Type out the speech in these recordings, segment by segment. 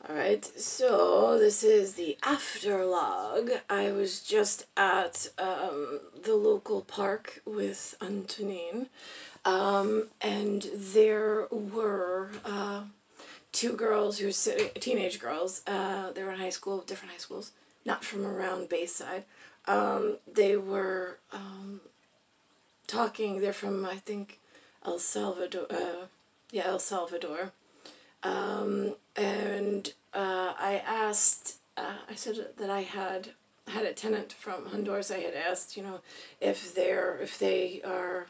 Alright, so this is the afterlog. I was just at the local park with Antonin, and there were two girls who were sitting, teenage girls, they were in high school, different high schools, not from around Bayside. They were talking, they're from, I think, El Salvador, El Salvador. And I asked, I said that I had a tenant from Honduras. I had asked, if they are,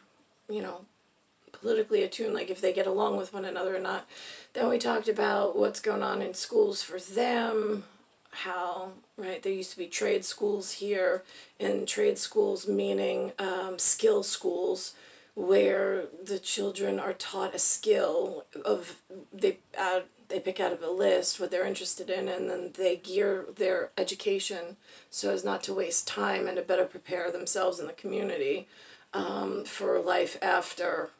politically attuned, like if they get along with one another or not. Then we talked about what's going on in schools for them, how, right, there used to be trade schools here, and trade schools meaning skill schools, where the children are taught a skill of, they pick out of a list what they're interested in, and then they gear their education so as not to waste time and to better prepare themselves in the community for life after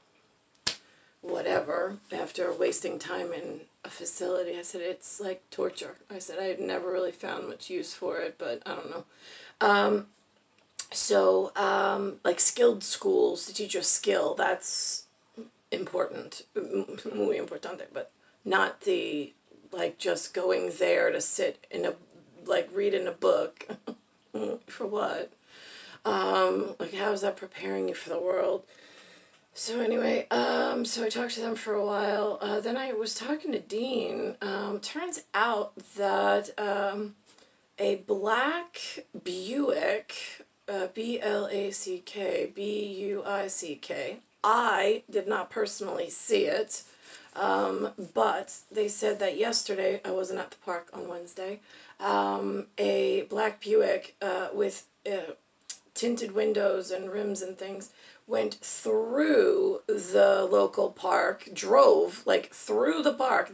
whatever, after wasting time in a facility. I said, it's like torture. I said, I had never really found much use for it, but I don't know. Like skilled schools to teach you a skill, that's important, muy importante, but not the, like, just going there to sit in a, like, read in a book. For what? Like, how is that preparing you for the world? So anyway, so I talked to them for a while. Then I was talking to Dean. Turns out that a black Buick, B-L-A-C-K, B-U-I-C-K. I did not personally see it, but they said that yesterday, I wasn't at the park on Wednesday, a black Buick with tinted windows and rims and things went through the local park, drove, like, through the park.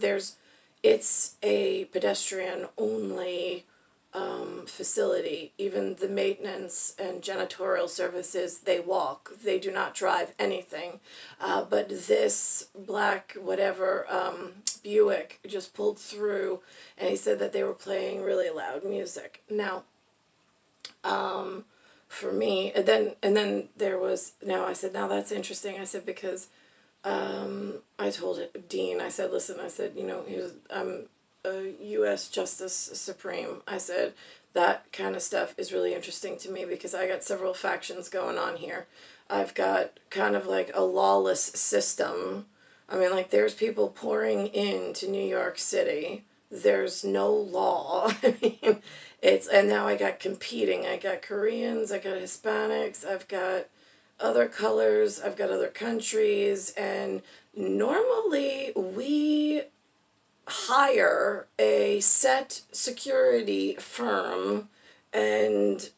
It's a pedestrian-only facility. Even the maintenance and janitorial services, they walk. They do not drive anything. But this black whatever Buick just pulled through, and he said that they were playing really loud music. Now, for me, and then there was, now I said, now that's interesting. I said, because I told Dean, I said, listen, I said, I'm a U.S. Justice Supreme. I said, that kind of stuff is really interesting to me because I got several factions going on here. I've got kind of like a lawless system. I mean, like, there's people pouring into New York City. There's no law. I mean, and now I got competing. I got Koreans, I got Hispanics, I've got other colors, I've got other countries, and normally we hire a set security firm and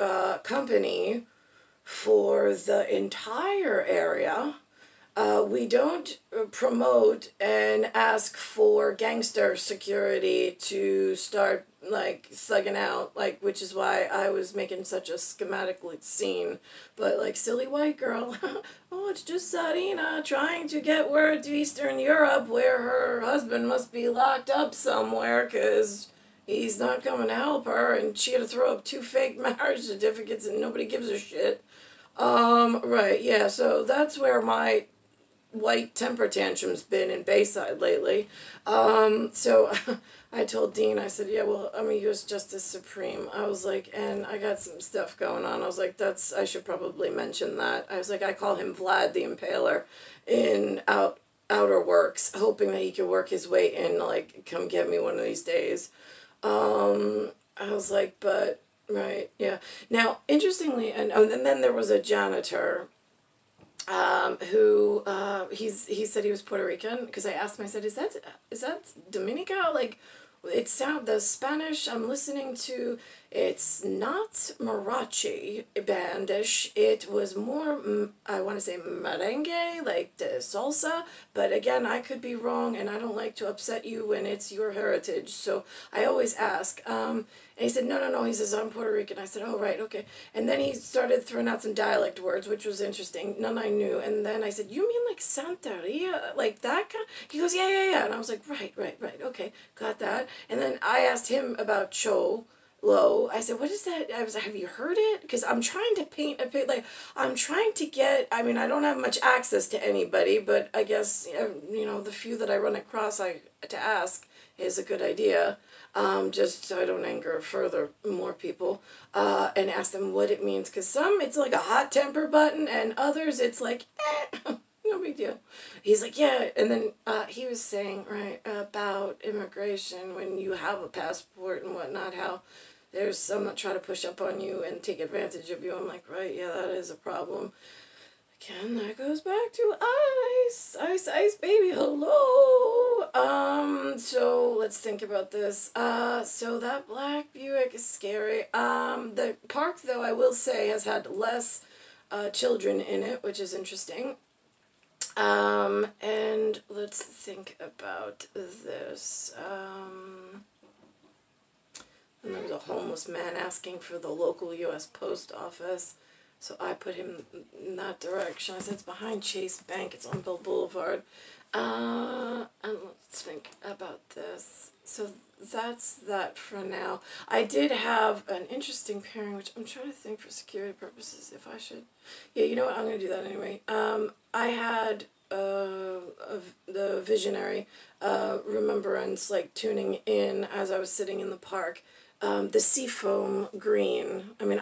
company for the entire area. We don't promote and ask for gangster security to start, like, thugging out, like, which is why I was making such a schematic scene. But, like, silly white girl, oh, it's just Sarina trying to get word to Eastern Europe where her husband must be locked up somewhere because he's not coming to help her, and she had to throw up 2 fake marriage certificates and nobody gives a shit. Right, yeah, so that's where my white temper tantrum's been in Bayside lately. So I told Dean, I said, yeah, well, I'm a U.S. Justice Supreme. I was like, and I got some stuff going on. I was like, I should probably mention that. I was like, I call him Vlad the Impaler in Outer Works, hoping that he could work his way in, like, come get me one of these days. I was like, but, right, yeah. Now, interestingly, and then there was a janitor who he said he was Puerto Rican, because I asked him, I said, is that Dominica? Like, the Spanish I'm listening to, it's not mariachi bandish, it was more, I want to say merengue, like the salsa, but again, I could be wrong, and I don't like to upset you when it's your heritage, so I always ask. And he said, no, he says, I'm Puerto Rican. I said, oh, right, okay. And then he started throwing out some dialect words, which was interesting. None I knew. And then I said, you mean like Santeria? Like that kind? He goes, yeah. And I was like, right, okay, got that. And then I asked him about Cho Lo. I said, what is that? I was like, have you heard it? Because I'm trying to paint a picture, like, I'm trying to get, I mean, I don't have much access to anybody, but I guess, you know, the few that I run across to ask is a good idea. Just so I don't anger further more people, and ask them what it means. Because some, it's like a hot temper button, and others, it's like, no big deal. He's like, yeah, and then he was saying, right, about immigration, when you have a passport and whatnot, how there's some that try to push up on you and take advantage of you. I'm like, right, yeah, that is a problem. Again, that goes back to ice, ice, ice, baby, hello. So let's think about this. So that black Buick is scary. The park, though, I will say, has had less children in it, which is interesting. And let's think about this. And there was a homeless man asking for the local U.S. post office. So I put him in that direction. I said, it's behind Chase Bank. It's on Bill Boulevard. And let's think about this. So that's that for now. I did have an interesting pairing, which I'm trying to think for security purposes if I should. Yeah, you know what? I'm going to do that anyway. I had the visionary remembrance, like, tuning in as I was sitting in the park. The seafoam green. I mean,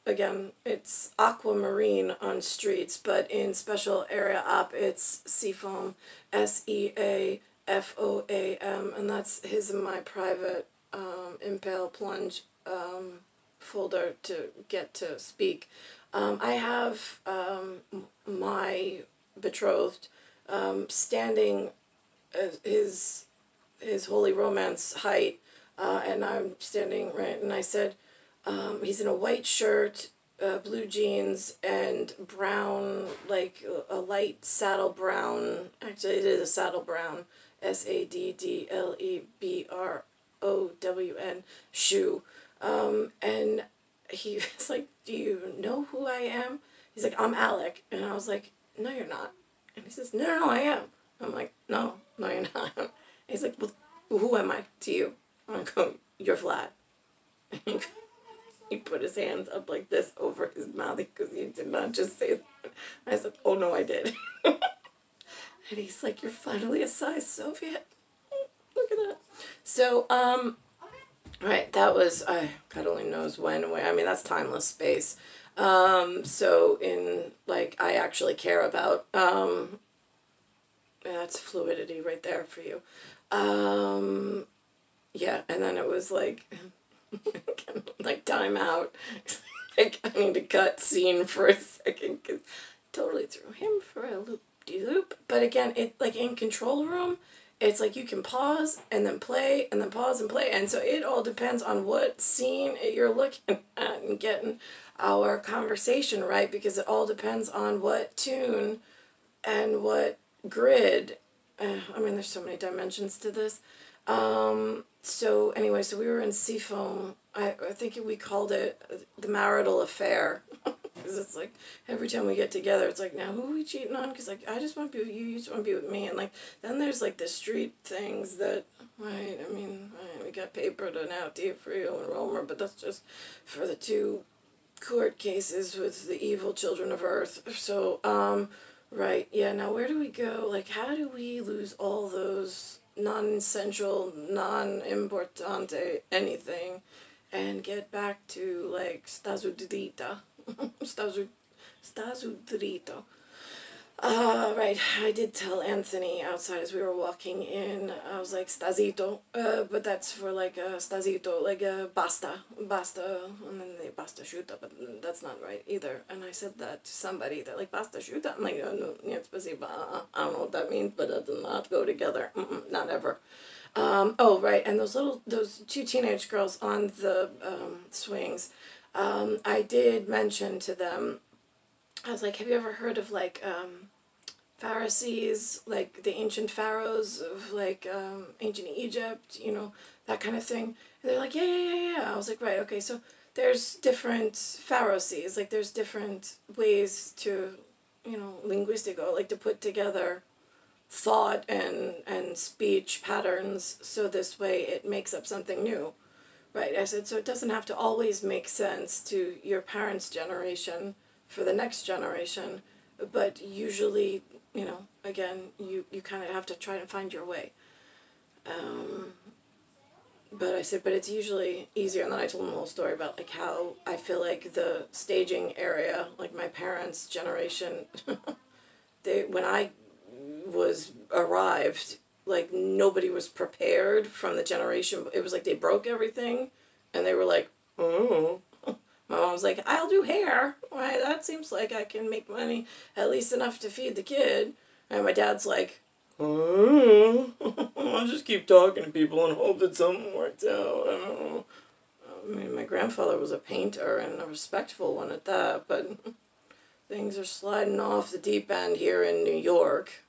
again, it's aquamarine on streets, but in special area op, it's seafoam, SEAFOAM, and that's his and my private Impale Plunge folder to get to speak. I have my betrothed standing his holy romance height, and I'm standing right, and I said, he's in a white shirt, blue jeans, and brown, like a light saddle brown, actually it is a saddle brown, SADDLEBROWN shoe, and he was like, do you know who I am? He's like, I'm Alec, and I was like, no you're not, and he says, no, I am. I'm like, no, you're not. And he's like, well, who am I to you? I go, you're Vlad. He put his hands up like this over his mouth because he did not just say that. I said, oh no, I did. And he's like, you're finally a size Soviet. Look at that. So, right, that was, God only knows when and where. I mean, that's timeless space. So in, like, I actually care about, yeah, that's fluidity right there for you. Yeah, and then it was like, like, time out. Like, I need to cut scene for a second, because totally threw him for a loop-de-loop. But again, it, like, in control room, it's like you can pause, and then play, and then pause and play. And so it all depends on what scene you're looking at and getting our conversation right, because it all depends on what tune and what grid. I mean, there's so many dimensions to this. So anyway, so we were in Seafoam. I think we called it the marital affair. Because it's like, every time we get together, it's like, now who are we cheating on? Because, like, I just want to be with you, you just want to be with me. And, like, then there's, like, the street things that, right, I mean, right, we got paper to now Frio and Romer, but that's just for the 2 court cases with the evil children of Earth. So, right, yeah, now where do we go? Like, how do we lose all those non-essential, non-importante anything and get back to, like, stazudrita? Stazudrito. Right, I did tell Anthony outside as we were walking in, I was like, stazito, but that's for, like, stazito, like, basta, and then they basta shuta, but that's not right either. And I said that to somebody, they're like, basta shuta? I'm like, no, нет спасибо, I don't know what that means, but that does not go together, not ever. Oh, right, and those 2 teenage girls on the swings, I did mention to them, I was like, have you ever heard of, like, Pharisees, like the ancient pharaohs of, like, ancient Egypt, you know, that kind of thing? And they're like, yeah. I was like, right, okay, so there's different Pharisees, like, there's different ways to, you know, linguistico, like, to put together thought and speech patterns, so this way it makes up something new. Right, I said, so it doesn't have to always make sense to your parents' generation for the next generation, but usually, again, you kind of have to try to find your way. But I said, but it's usually easier, and then I told him the whole story about, like, how I feel like the staging area, like my parents' generation, when I arrived, like, nobody was prepared from the generation. It was like they broke everything, and they were like, oh. My mom was like, I'll do hair. Why, that seems like I can make money, at least enough to feed the kid. And my dad's like, oh, I'll just keep talking to people and hope that something works out. I don't know. I mean, my grandfather was a painter, and a respectful one at that, but things are sliding off the deep end here in New York.